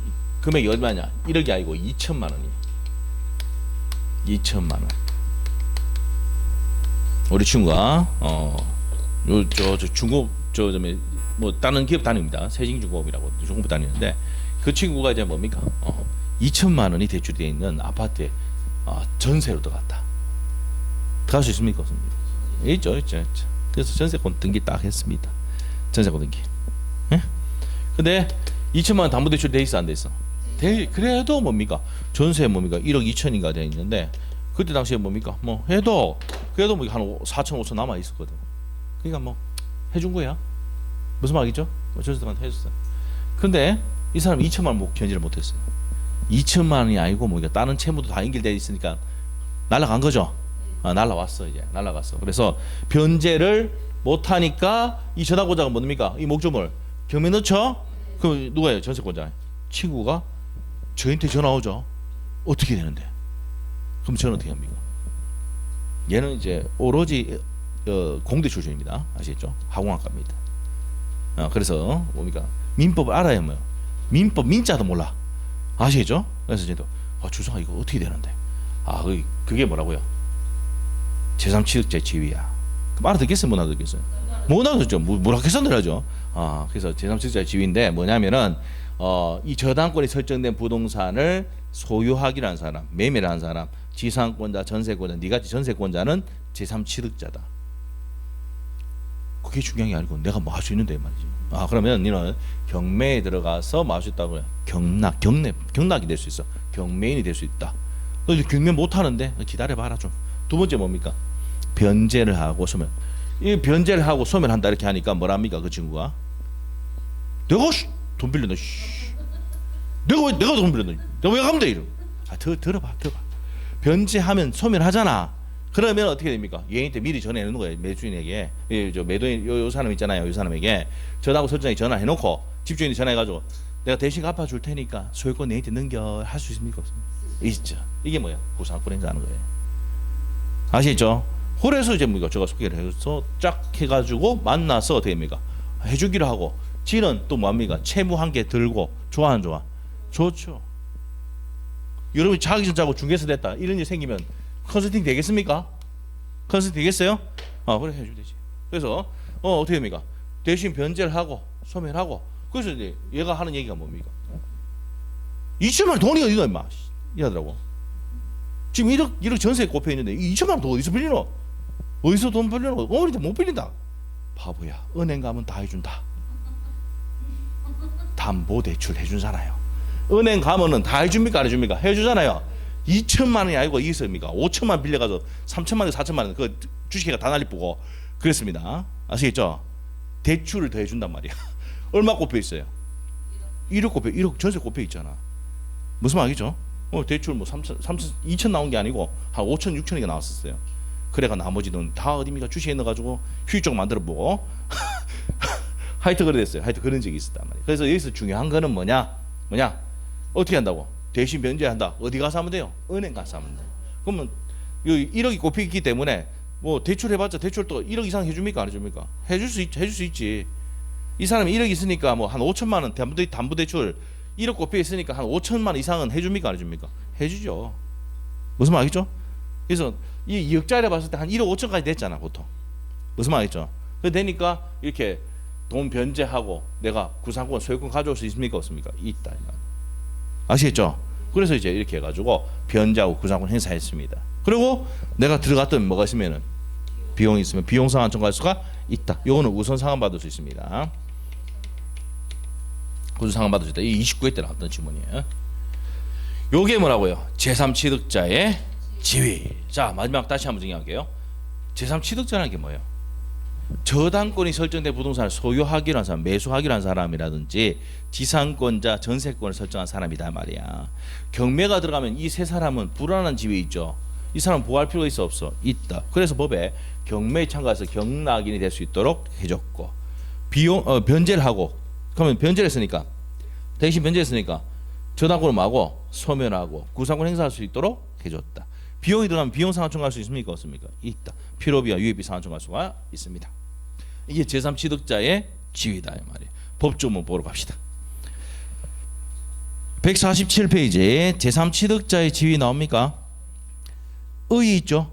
금액이 얼마냐? 1억이 아니고 2천만 원이에요. 2천만 원. 우리 친구가 저 중국 뭐 다른 기업 다닙니다. 세징중공업이라고 중국 다니는데 그 친구가 이제 뭡니까? 2천만 원이 대출이 되어 있는 아파트에 전세로 들어갔다. 들어갈 수 있습니까? 없습니까? 있죠. 그래서 전세권 등기 딱 했습니다. 전세권 등기. 예? 근데 2천만 원 담보대출 돼 있어 안 돼 있어? 그래도 뭡니까? 전세 뭡니까? 1억 2천인가 돼 있는데 그때 당시에 뭡니까? 뭐 해도 그래도 뭐 한 4천 5천 남아 있었거든. 그러니까 뭐 해준 거야. 무슨 말이죠? 전세한테 해줬어. 근데 이 사람 2천만 원 견지를 못했어요. 2천만 원이 아니고 뭐 다른 채무도 다 연결돼 있으니까 날라간 거죠. 날라왔어 이제 날라갔어. 그래서 변제를 못하니까 이 전화권자가 뭡니까? 이 목적물 경매 넣죠. 그럼 누가요? 전세권자. 친구가 저한테 전화 오죠. 어떻게 되는데? 그럼 저는 어떻게 합니까? 얘는 이제 오로지 공대 출신입니다. 아시겠죠? 학원학과입니다. 그래서 뭡니까? 민법을 알아야 뭐요? 민법 민자도 몰라. 아시겠죠? 그래서 이제 주성아 이거 어떻게 되는데? 그게 뭐라고요? 제3 취득자의 지위야. 그럼 알아듣겠어요? 못 알아듣겠어요? 못 알아듣죠. 뭐라겠어 하죠. 그래서 제3 취득자의 지위인데 뭐냐면은 이 저당권이 설정된 부동산을 소유하기로 한 사람, 매매를 한 사람, 지상권자, 전세권자, 니같이 전세권자는 제3 취득자다. 그게 중요한 게 아니고 내가 뭐 할 수 있는데 말이지. 아 그러면 너는 경매에 들어가서 뭐 할 수 있다고 그래. 경락이 될 수 있어. 경매인이 될 수 있다. 너 이제 경매 못 하는데 기다려봐라 좀. 두 번째 뭡니까? 변제를 하고 소멸. 이 변제를 하고 소멸한다 이렇게 하니까 뭐랍니까 그 친구가? 내가 돈 빌렸나? 내가 돈 빌렸나? 내가 왜 가면 돼 이러. 아 들어봐. 변제하면 소멸하잖아. 그러면 어떻게 됩니까? 얘한테 미리 전해놓는 거예요. 매주인에게. 저 매도인 요 사람 있잖아요. 요 사람에게 저하고 설정에 전화해놓고 집주인이 전화해가지고 내가 대신 갚아줄 테니까 소유권 얘한테 넘겨 할 수 있습니까? 없습니까? 있죠. 이게 뭐야? 구상권 행사하는 거예요. 아시죠? 그래서 이제 뭡니까? 제가 소개를 해서 쫙 해가지고 만나서 어떻게 됩니까? 해주기로 하고 지는 또 뭐합니까? 채무 한 개 들고 좋아 안 좋아? 좋죠. 여러분이 자기 전자고 중개사 됐다 이런 일 생기면 컨설팅 되겠습니까? 컨설팅 되겠어요? 그래 해주면 되지. 그래서 어떻게 됩니까? 대신 변제를 하고 소멸하고 그래서 이제 얘가 하는 얘기가 뭡니까? 2천만 원 돈이 어디가 임마 이러더라고. 지금 1억 전세에 꼽혀 있는데 2천만 원 돈 어디서 빌리노? 어디서 돈 빌리노? 어머니한테 못 빌린다. 바보야. 은행 가면 다 해준다. 담보대출 해주잖아요. 은행 가면은 다 해줍니까 안 해줍니까? 해주잖아요. 2천만 원이 아니고 이게 있습니까? 5천만 원 빌려가서 3천만 원, 4천만 원 그 주식회가 다 날리쁘고 그랬습니다. 아시겠죠? 대출을 더 해준단 말이야. 얼마 꼽혀 있어요? 1억 전세 꼽혀 있잖아. 무슨 말이죠? 대출 뭐 2천 나온 게 아니고 한 5천, 6천이가 나왔었어요. 그래가 나머지 돈 다 어디입니까? 주식에 넣어가지고 휴익적 만들어 보고 하여튼 그래 됐어요. 하여튼 그런 적이 있었단 말이에요. 그래서 여기서 중요한 거는 뭐냐? 어떻게 한다고? 대신 변제한다. 어디 가서 하면 돼요? 은행 가서 하면 돼요. 그러면 여기 1억이 꼽혀 있기 때문에 뭐 대출해봤자 대출 또 1억 이상 해줍니까? 안 해줍니까? 해줄 수 있지. 이 사람이 1억 있으니까 뭐 한 5천만 원 담보대출 1억 꼽혀 있으니까 한 5천만 원 이상은 해줍니까? 안 해줍니까? 해주죠. 무슨 말 알겠죠? 그래서 이 2억짜리 봤을 때 한 1억 5천까지 됐잖아 보통. 무슨 말 알겠죠? 그 되니까 이렇게 돈 변제하고 내가 구상권 소유권 가져올 수 있습니까? 없습니까? 있다. 아시겠죠? 그래서 이제 이렇게 해가지고 변제하고 구상권 행사했습니다. 그리고 내가 들어갔던 뭐가 있으면은 비용이 있으면 비용 상환 청구할 수가 있다. 요거는 우선 상환 받을 수 있습니다. 우선 상환 받을 수 있다. 이 29회 때 나왔던 질문이에요. 요게 뭐라고요? 제3취득자의 지위. 자 마지막 다시 한번 정리할게요. 제3취득자라는 게 뭐예요? 저당권이 설정된 부동산을 소유하기로 한 사람, 매수하기로 한 사람이라든지 지상권자, 전세권을 설정한 사람이다 말이야. 경매가 들어가면 이 세 사람은 불안한 지위 있죠. 이 사람 보호할 필요가 있어 없어? 있다. 그래서 법에 경매에 참가해서 경락인이 될 수 있도록 해줬고 변제를 하고 그러면 변제를 했으니까 대신 변제했으니까 저당권을 마고 소멸하고 구상권 행사할 수 있도록 해줬다. 비용이 들어가면 비용 상환 청구할 수 있습니까? 없습니까? 있다. 필요비와 유예비 상환 청구할 수가 있습니다. 이게 제3취득자의 지위다 이 말이에요. 법조문 보러 갑시다. 147페이지에 제3취득자의 지위 나옵니까? 의의 있죠.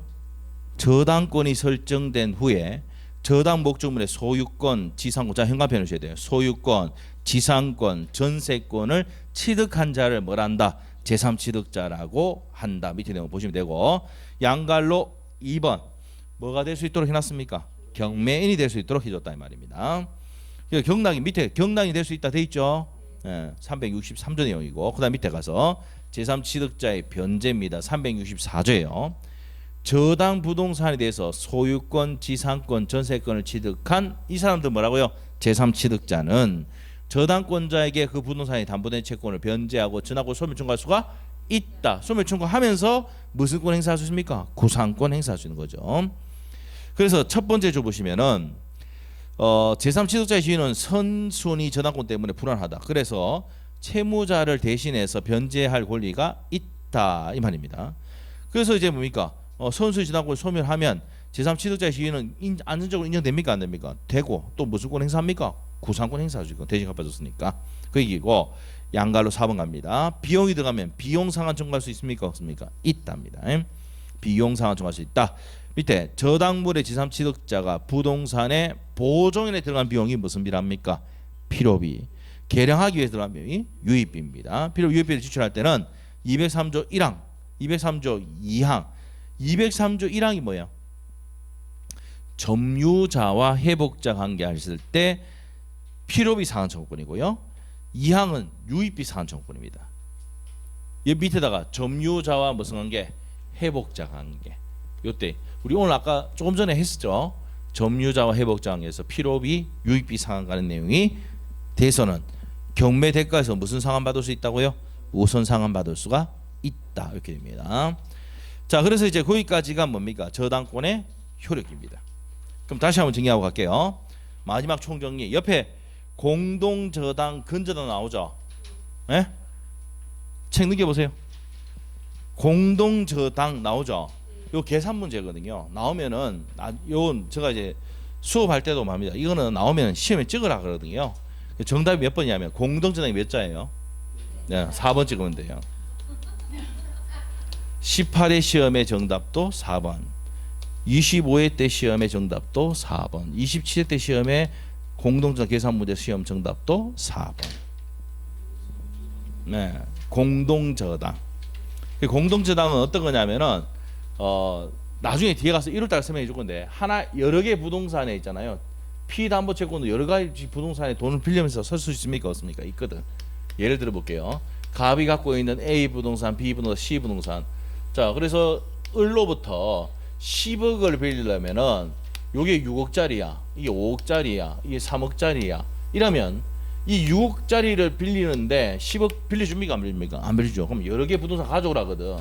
저당권이 설정된 후에 저당 목적물의 소유권, 지상권, 자 현관편을 주셔야 돼요. 소유권, 지상권, 전세권을 취득한 자를 뭐란다? 제3취득자라고 한다. 밑에 내용 보시면 되고 양갈로 2번 뭐가 될 수 있도록 해놨습니까? 경매인이 될 수 있도록 해줬다 이 말입니다. 경락이 밑에 경락이 될 수 있다 돼 있죠. 363조 내용이고 그다음 밑에 가서 제3취득자의 변제입니다. 364조예요. 저당 부동산에 대해서 소유권, 지상권, 전세권을 취득한 이 사람들 뭐라고요? 제3취득자는 저당권자에게 그 부동산이 담보된 채권을 변제하고 전하고 소멸 청구할 수가 있다. 소멸 청구하면서 무슨 권 행사할 수 있습니까? 구상권 행사할 수 있는 거죠. 그래서 첫 번째 줘 보시면은 제3취득자의 지위는 선순위 저당권 때문에 불안하다. 그래서 채무자를 대신해서 변제할 권리가 있다 이 말입니다. 그래서 이제 뭡니까? 선순위 저당권을 소멸하면 제3취득자의 지위는 안전적으로 인정됩니까? 안 됩니까? 되고 또 무슨 권 행사합니까? 구상권 행사하죠. 대신 갚아줬으니까 그 얘기고 양갈로 4번 갑니다. 비용이 들어가면 비용 상환 청구할 수 있습니까? 없습니까? 있답니다. 비용 상환 청구할 수 있다. 밑에 저당물의 제3취득자가 부동산의 보존에 들어간 비용이 무슨 비랍니까? 필요비. 개량하기 위해서 들어간 비용이 유입비입니다. 필요 유입비를 지출할 때는 203조 1항, 203조 2항, 203조 1항이 뭐예요? 점유자와 회복자 관계하실 때 필요비 상환 청구권이고요. 2항은 유입비 상환 청구권입니다. 이 밑에다가 점유자와 무슨 관계? 회복자 관계. 요때 우리 오늘 아까 조금 전에 했었죠. 점유자와 회복자 관계에서 필요비, 유입비 상환하는 내용이 돼서는 경매 대가에서 무슨 상환 받을 수 있다고요? 우선 상환 받을 수가 있다. 이렇게 됩니다. 자, 그래서 이제 거기까지가 뭡니까? 저당권의 효력입니다. 그럼 다시 한번 정리하고 갈게요. 마지막 총정리. 옆에 공동저당 근저당 나오죠? 예? 책 넘겨보세요. 공동저당 나오죠? 요 계산 문제거든요. 나오면은 요건 제가 이제 수업할 때도 말합니다. 이거는 나오면 시험에 찍으라 그러거든요. 정답이 몇 번이냐면 공동저당이 몇 자예요? 네, 4번 찍으면 돼요. 18회 시험의 정답도 4번, 25회 때 시험의 정답도 4번, 27회 때 시험의 공동저당 계산 문제 시험 정답도 4번. 네, 공동저당. 공동저당은 어떤 거냐면은 나중에 뒤에 가서 1월달 설명해 줄 건데 여러 개 부동산에 있잖아요. 피담보채권도 여러 가지 부동산에 돈을 빌리면서 설 수 있습니까? 없습니까? 있거든. 예를 들어 볼게요. 갑이 갖고 있는 A 부동산, B 부동산, C 부동산. 자, 그래서 을로부터 10억을 빌리려면은 요게 6억짜리야, 이게 5억짜리야, 이게 3억짜리야. 이러면 이 6억짜리를 빌리는데 10억 빌려줍니까? 안 빌립니까? 안 빌리죠. 그럼 여러 개 부동산 가져오라거든.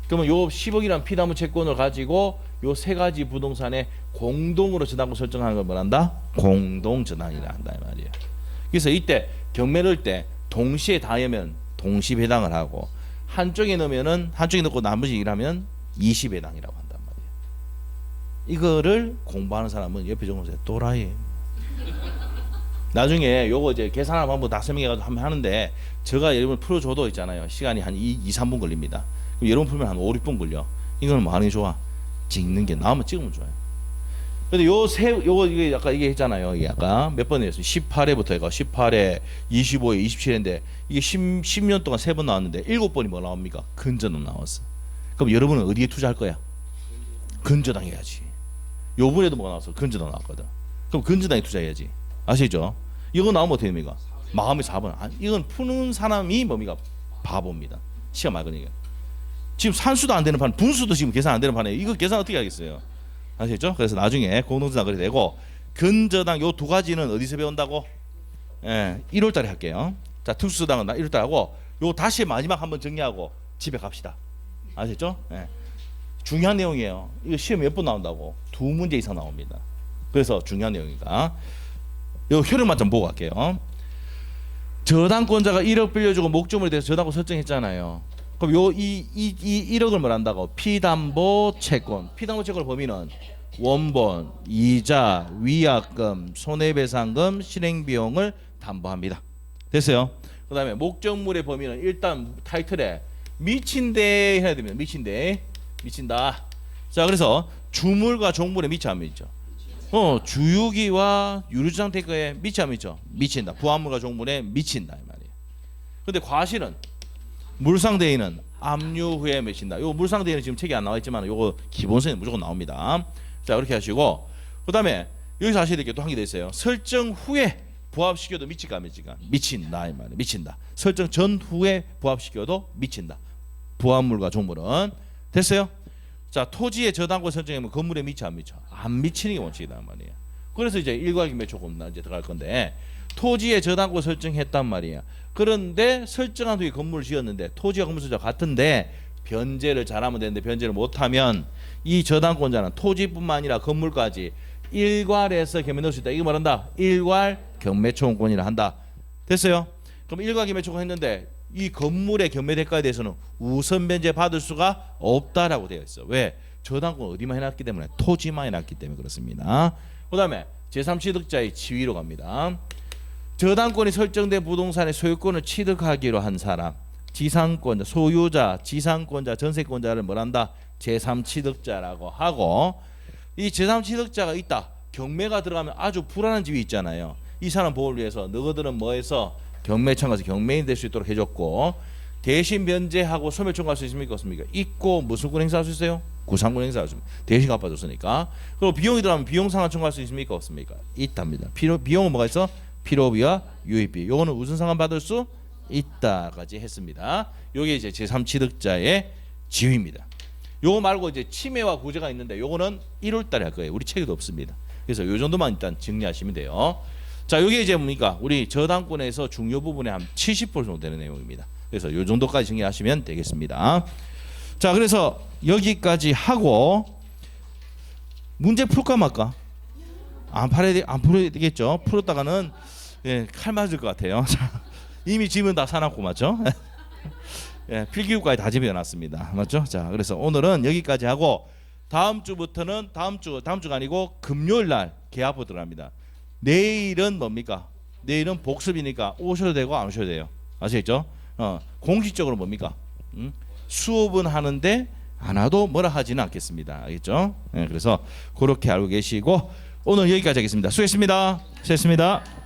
그러면 요 10억이란 피담보 채권을 가지고 요 세 가지 부동산에 공동으로 저당권 설정하는 걸 뭐란다? 공동저당이라 한다 이 말이야. 그래서 이때 경매를 할 때 동시에 다 하면 동시 배당을 하고 한쪽에 넣으면은 한쪽에 넣고 나머지 일하면 20배당이라고 한단 말이야. 이거를 공부하는 사람은 옆에 적어보세요. 또라이. 나중에 요거 이제 계산하는 방법 다 설명해가지고 하면 하는데 제가 여러분 풀어줘도 있잖아요. 시간이 한 2-3분 걸립니다. 그럼 여러분 풀면 한 5-6분 걸려. 이거는 뭐 하는 게 좋아? 찍는 게 나오면 찍으면 좋아요. 근데 요거 이게 아까 이게 했잖아요. 이게 아까 몇 번이었어요? 18회부터 해가 18회, 25회, 27회인데 이게 10년 동안 3번 나왔는데 7번이 뭐 나옵니까? 근저당 나왔어. 그럼 여러분은 어디에 투자할 거야? 근저당 해야지. 요번에도 뭐가 나왔어? 근저당 나왔거든. 그럼 근저당에 투자해야지. 아시죠? 이거 나오면 어떻게 됩니까? 마감이 4번. 이건 푸는 사람이 뭡니까? 바보입니다. 시간 말거든요. 지금 산수도 안 되는 판, 분수도 지금 계산 안 되는 판에 이거 계산 어떻게 하겠어요? 아시죠? 그래서 나중에 공동저당 그래 되고 근저당 요 두 가지는 어디서 배운다고? 1월달에 할게요. 자, 특수저당은 1월달 하고 요 다시 마지막 한번 정리하고 집에 갑시다. 아시죠? 중요한 내용이에요. 이거 시험 몇 번 나온다고? 2문제 이상 나옵니다. 그래서 중요한 내용이니까 요 효력만 좀 보고 갈게요. 저당권자가 1억 빌려주고 목적물에 대해서 저당권 설정했잖아요. 그럼 요 1억을 뭘 한다고? 피담보 채권. 피담보 채권을 범위는 원본, 이자, 위약금, 손해배상금, 실행비용을 담보합니다. 됐어요? 그 다음에 목적물의 범위는 일단 타이틀에 미친대 해야 됩니다. 미친다. 자, 그래서 주물과 종물에 미치 안 미치죠? 주유기와 유류장 태거에 미치 안 미치죠? 미친다. 부합물과 종물에 미친다 이 말이에요. 근데 과실은 물상대인은 압류 후에 맺힌다. 요 물상대인은 지금 책이 안 나와 있지만 요거 기본성에 무조건 나옵니다. 자, 그렇게 하시고 그다음에 여기서 하셔야 될 게 또 한 개 더 있어요. 설정 후에 부합시켜도 미칠까 안 미칠까? 미친다 이 말이에요. 미친다. 설정 전후에 부합시켜도 미친다. 부합물과 종물은 됐어요? 자, 토지의 저당권 설정하면 건물에 미쳐 안 미쳐? 안 미치는 게 원칙이란 말이에요. 그래서 이제 일괄기매조금 이제 들어갈 건데 토지의 저당권 설정했단 말이야. 그런데 설정한 후에 건물을 지었는데 토지와 건물 소유가 같은데 변제를 잘하면 되는데 변제를 못하면 이 저당권자는 토지뿐만 아니라 건물까지 일괄해서 경매 넣을 수 있다. 이거 말한다. 일괄 경매초공권이라 한다. 됐어요? 그럼 일괄 경매초공 했는데 이 건물의 경매 대가에 대해서는 우선 변제 받을 수가 없다라고 되어 있어. 왜? 저당권 어디만 해놨기 때문에 토지만 해놨기 때문에 그렇습니다. 그 다음에 제3취득자의 지위로 갑니다. 저당권이 설정된 부동산의 소유권을 취득하기로 한 사람, 지상권자, 소유자, 지상권자, 전세권자를 뭐란다? 제3취득자라고 하고 이 제3취득자가 있다. 경매가 들어가면 아주 불안한 집이 있잖아요. 이 사람 보호를 위해서 너희들은 뭐해서 경매에 참가해서 경매인 될 수 있도록 해줬고 대신 변제하고 소멸 청구할 수 있습니까? 없습니까? 있고 무슨 권 행사할 수 있어요? 구상권 행사할 수 있습니다. 대신 갚아줬으니까. 그리고 비용이 들어가면 비용 상환 청구할 수 있습니까? 없습니까? 있답니다. 비용은 뭐가 있어? 필요비와 유입비. 요거는 우선 상환 받을 수 있다까지 했습니다. 요게 이제 제3취득자의 지위입니다. 요거 말고 이제 침해와 구제가 있는데 요거는 1월 달에 할 거예요. 우리 책에도 없습니다. 그래서 요 정도만 일단 정리하시면 돼요. 자, 요게 이제 뭡니까? 우리 저당권에서 중요 부분의 한 70% 정도 되는 내용입니다. 그래서 요 정도까지 정리하시면 되겠습니다. 자, 그래서 여기까지 하고 문제 풀까 말까? 안 풀어야 되겠죠. 풀었다가는 예, 칼 맞을 것 같아요. 자, 이미 집은 다 사놨고 맞죠? 예, 필기구까지 다 집어놨습니다. 맞죠? 자, 그래서 오늘은 여기까지 하고 다음 주부터는 다음 주가 아니고 금요일 날 개합으로 들어갑니다. 내일은 뭡니까? 내일은 복습이니까 오셔도 되고 안 오셔도 돼요. 아시겠죠? 공식적으로 뭡니까? 수업은 하는데 안 와도 뭐라 하지는 않겠습니다. 알겠죠? 예, 그래서 그렇게 알고 계시고 오늘 여기까지 하겠습니다. 수고했습니다. 수고했습니다.